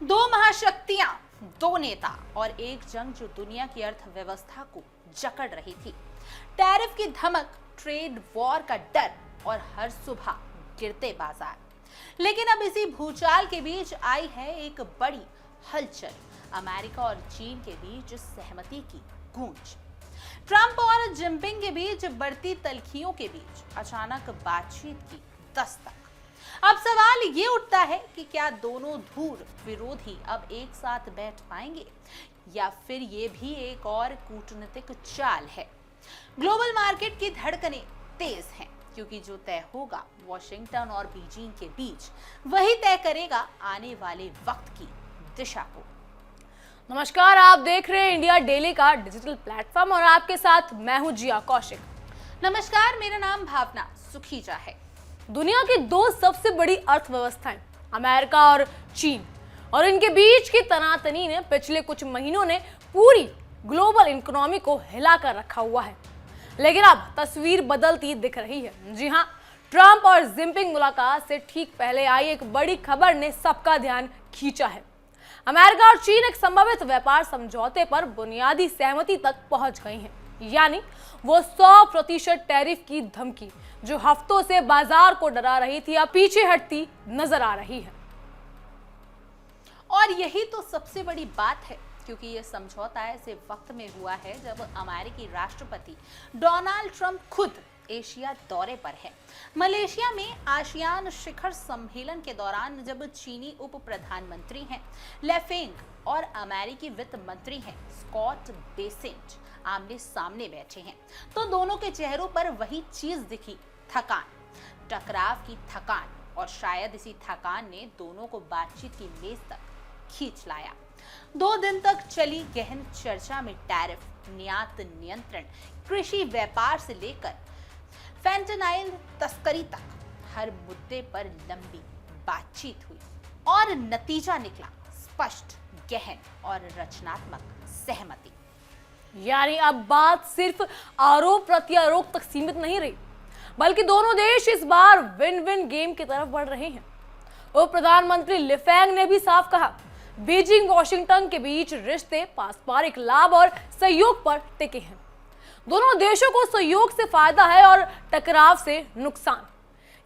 दो महाशक्तियां, दो नेता और एक जंग जो दुनिया की अर्थव्यवस्था को जकड़ रही थी। टैरिफ की धमक, ट्रेड वॉर का डर और हर सुबह गिरते बाजार। लेकिन अब इसी भूचाल के बीच आई है एक बड़ी हलचल। अमेरिका और चीन के बीच सहमति की गूंज। ट्रंप और जिनपिंग के बीच बढ़ती तल्खियों के बीच अचानक बातचीत की दस्तक। अब सवाल ये उठता है कि क्या दोनों धुर विरोधी अब एक साथ बैठ पाएंगे या फिर ये भी एक और कूटनीतिक चाल है। ग्लोबल मार्केट की धड़कनें तेज हैं क्योंकि जो तय होगा वॉशिंगटन और बीजिंग के बीच वही तय करेगा आने वाले वक्त की दिशा को। नमस्कार, आप देख रहे हैं इंडिया डेली का डिजिटल प्लेटफॉर्म और आपके साथ मैं हूं जिया कौशिक। नमस्कार, मेरा नाम भावना सुखीजा है। दुनिया की दो सबसे बड़ी अर्थव्यवस्थाएं अमेरिका और चीन और इनके बीच की तनातनी ने पिछले कुछ महीनों ने पूरी ग्लोबल इकोनॉमी को हिला कर रखा हुआ है। लेकिन अब तस्वीर बदलती दिख रही है। जी हां, ट्रंप और जिनपिंग मुलाकात से ठीक पहले आई एक बड़ी खबर ने सबका ध्यान खींचा है। अमेरिका और चीन एक संभावित व्यापार समझौते पर बुनियादी सहमति तक पहुंच गए हैं, यानी वो 100% टैरिफ की धमकी जो हफ्तों से बाजार को डरा रही थी अब पीछे हटती नजर आ रही है। और यही तो सबसे बड़ी बात है क्योंकि यह समझौता ऐसे वक्त में हुआ है जब अमेरिकी राष्ट्रपति डोनाल्ड ट्रंप खुद एशिया दौरे पर है। मलेशिया में आसियान शिखर सम्मेलन के दौरान जब चीनी उप प्रधानमंत्री हैं लेफेंग और अमेरिकी वित्त मंत्री हैं स्कॉट बेसेंट आमने सामने बैठे हैं तो दोनों के चेहरों पर वही चीज दिखी, थकान, टकराव की थकान। और शायद इसी थकान ने दोनों को बातचीत की मेज तक खींच लाया। 2 दिन तक चली गहन चर्चा में टैरिफ, निर्यात नियंत्रण, कृषि व्यापार से लेकर फेंटेनाइल तस्करी तक हर मुद्दे पर लंबी बातचीत हुई और नतीजा निकला स्पष्ट, गहन और रचनात्मक सहमति। यानी अब बात सिर्फ आरोप प्रत्यारोप तक सीमित नहीं रही, बल्कि दोनों देश इस बार विन विन गेम की तरफ बढ़ रहे हैं। उप प्रधानमंत्री लिफेंग ने भी साफ कहा, बीजिंग वॉशिंगटन के बीच रिश्ते पारस्परिक लाभ और सहयोग पर टिके हैं। दोनों देशों को सहयोग से फायदा है और टकराव से नुकसान।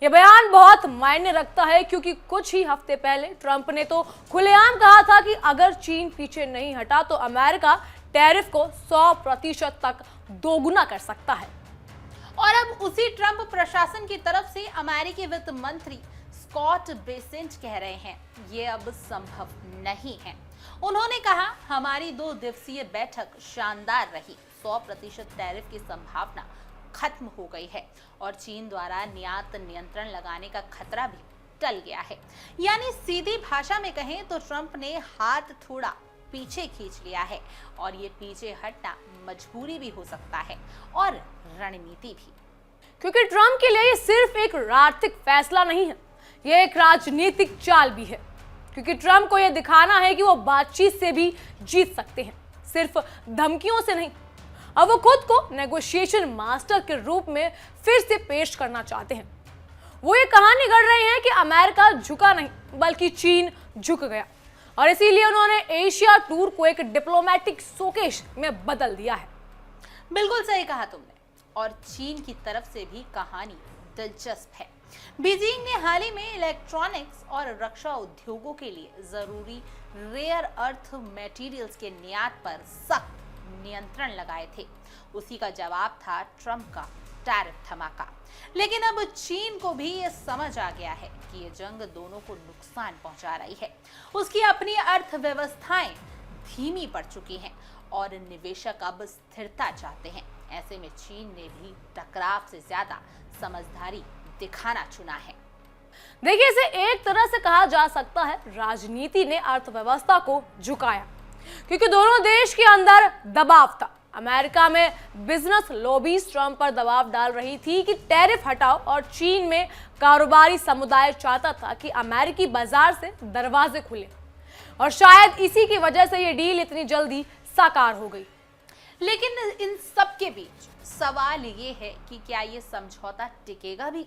यह बयान बहुत मायने रखता है क्योंकि कुछ ही हफ्ते पहले ट्रंप ने तो खुलेआम कहा था कि अगर चीन पीछे नहीं हटा तो अमेरिका टैरिफ को 100% तक दोगुना कर सकता है। और अब उसी ट्रंप प्रशासन की तरफ से अमेरिकी वित्त मंत्री स्कॉट बेसेंट कह रहे हैं ये अब संभव नहीं है। उन्होंने कहा, हमारी 2 दिवसीय बैठक शानदार रही, 100% टैरिफ की संभावना खत्म हो गई है और चीन द्वारा निर्यात नियंत्रण लगाने का खतरा भी टल गया है। यानी सीधी भाषा में कहें तो ट्रंप ने हाथ थोड़ा पीछे खींच लिया है और ये पीछे हटना मजबूरी भी हो सकता है और रणनीति भी, क्योंकि ट्रंप के लिए ये सिर्फ एक आर्थिक फैसला नहीं है, ये एक राजनीतिक चाल भी है। क्योंकि ट्रंप को यह दिखाना है कि वो बातचीत से भी जीत सकते हैं, सिर्फ धमकियों से नहीं। अब वो खुद को नेगोशिएशन मास्टर के रूप में फिर से पेश करना चाहते हैं। वो ये कहानी गढ़ रहे हैं कि अमेरिका झुका नहीं बल्कि चीन झुक गया और इसीलिए उन्होंने एशिया टूर को एक डिप्लोमेटिक शोकेस में बदल दिया है। बिल्कुल सही कहा तुमने। और चीन की तरफ से भी कहानी दिलचस्प है। बीजिंग ने हाल ही में इलेक्ट्रॉनिक्स और रक्षा उद्योगों के लिए जरूरी रेयर अर्थ मटेरियल्स के निर्यात पर सख्त नियंत्रण लगाए थे। उसी का जवाब था ट्रंप का टैरिफ धमाका। लेकिन अब चीन को भी ये समझ आ गया है कि ये जंग दोनों को नुकसान पहुंचा रही है। उसकी अपनी अर्थव्यवस्थाएं धीमी पड़ चुकी हैं और निवेशक अब स्थिरता चाहते हैं। ऐसे में चीन ने भी टकराव से ज्यादा समझदारी दिखाना चुना है। देखिए, इसे एक तरह से कहा जा सकता है राजनीति ने अर्थव्यवस्था को झुकाया, क्योंकि दोनों देश के अंदर दबाव था। अमेरिका में बिजनेस लॉबीज ट्रंप पर दबाव डाल रही थी कि टैरिफ हटाओ और चीन में कारोबारी समुदाय चाहता था कि अमेरिकी बाजार से दरवाजे खुले और शायद इसी की वजह से ये डील इतनी जल्दी साकार हो गई। लेकिन इन सब के बीच सवाल ये है कि क्या ये समझौता टिकेगा भी,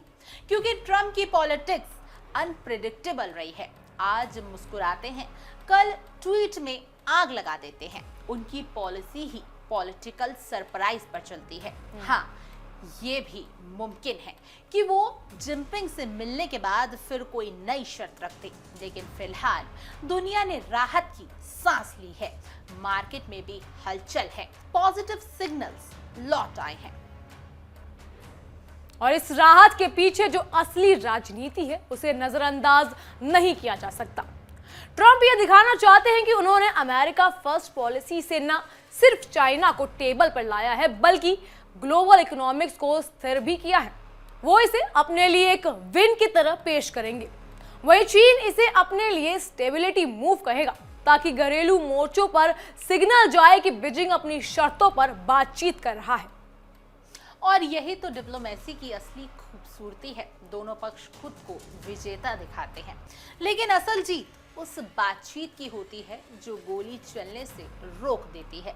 क्योंकि ट्रंप की पॉलिटिक्स अनप्रेडिक्टेबल रही है। आज मुस्कुराते हैं, कल ट्वीट में आग लगा देते हैं। उनकी पॉलिसी ही पॉलिटिकल सरप्राइज पर चलती है। हाँ, ये भी मुमकिन है कि वो जिनपिंग से मिलने के बाद फिर कोई नई शर्त रख दे, लेकिन फिलहाल दुनिया ने राहत की सांस ली है। मार्केट में भी हलचल है, पॉजिटिव सिग्नल्स लौट आए हैं। और इस राहत के पीछे जो असली राजनीति है उसे नजरअंदाज नहीं किया जा सकता। ट्रंप ये दिखाना चाहते हैं कि उन्होंने अमेरिका फर्स्ट पॉलिसी से न सिर्फ चाइना को टेबल पर लाया है बल्कि ग्लोबल इकोनॉमिक्स को स्थिर भी किया है। वो इसे अपने लिए एक विन की तरह पेश करेंगे। वहीं चीन इसे अपने लिए स्टेबिलिटी मूव कहेगा ताकि घरेलू मोर्चों पर सिग्नल जाए कि बीजिंग अपनी शर्तों पर बातचीत कर रहा है। और यही तो डिप्लोमेसी की असली खूबसूरती है। दोनों पक्ष खुद को विजेता दिखाते हैं, लेकिन असल जीत उस बातचीत की होती है जो गोली चलने से रोक देती है।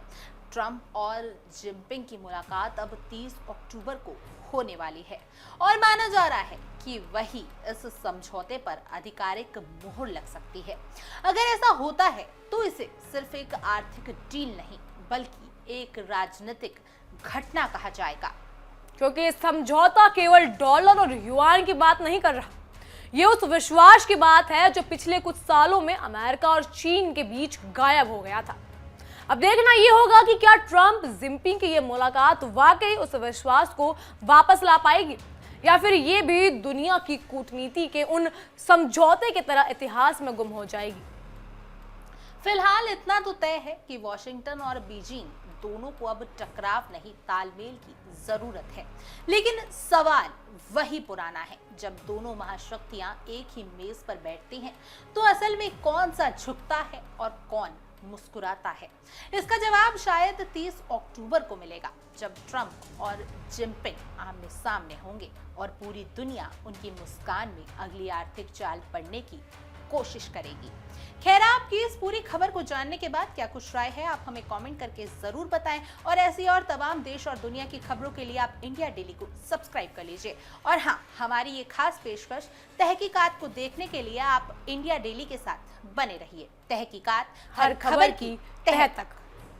ट्रंप और जिनपिंग की मुलाकात अब 30 अक्टूबर को होने वाली है और माना जा रहा है कि वही इस समझौते पर आधिकारिक मुहर लग सकती है। अगर ऐसा होता है तो इसे सिर्फ एक आर्थिक डील नहीं बल्कि एक राजनीतिक घटना कहा जाएगा, क्योंकि समझौता केवल डॉलर और युआन की बात नहीं कर रहा। ये उस विश्वास की बात है जो पिछले कुछ सालों में अमेरिका और चीन के बीच गायब हो गया था। अब देखना ये होगा कि क्या ट्रंप जिनपिंग की ये मुलाकात वाकई उस विश्वास को वापस ला पाएगी या फिर ये भी दुनिया की कूटनीति के उन समझौते की तरह इतिहास में गुम हो जाएगी। फिलहाल इतना तो तय है कि वॉशिंगटन और बीजिंग दोनों को अब टकराव नहीं तालमेल की जरूरत है। लेकिन सवाल वही पुराना है, जब दोनों महाशक्तियां एक ही मेज पर बैठती हैं तो असल में कौन सा झुकता है और कौन मुस्कुराता है? इसका जवाब शायद 30 अक्टूबर को मिलेगा, जब ट्रंप और जिनपिंग आमने सामने होंगे और पूरी दुनिया उनकी मुस्कान में अगली आर्थिक चाल पड़ने की कोशिश करेगी। खैर, आपकी इस पूरी खबर को जानने के बाद क्या कुछ राय है, आप हमें कमेंट करके जरूर बताएं और ऐसी और तमाम देश और दुनिया की खबरों के लिए आप इंडिया डेली को सब्सक्राइब कर लीजिए। और हाँ, हमारी ये खास पेशकश तहकीकात को देखने के लिए आप इंडिया डेली के साथ बने रहिए। तहकीकात हर खबर की तह तक।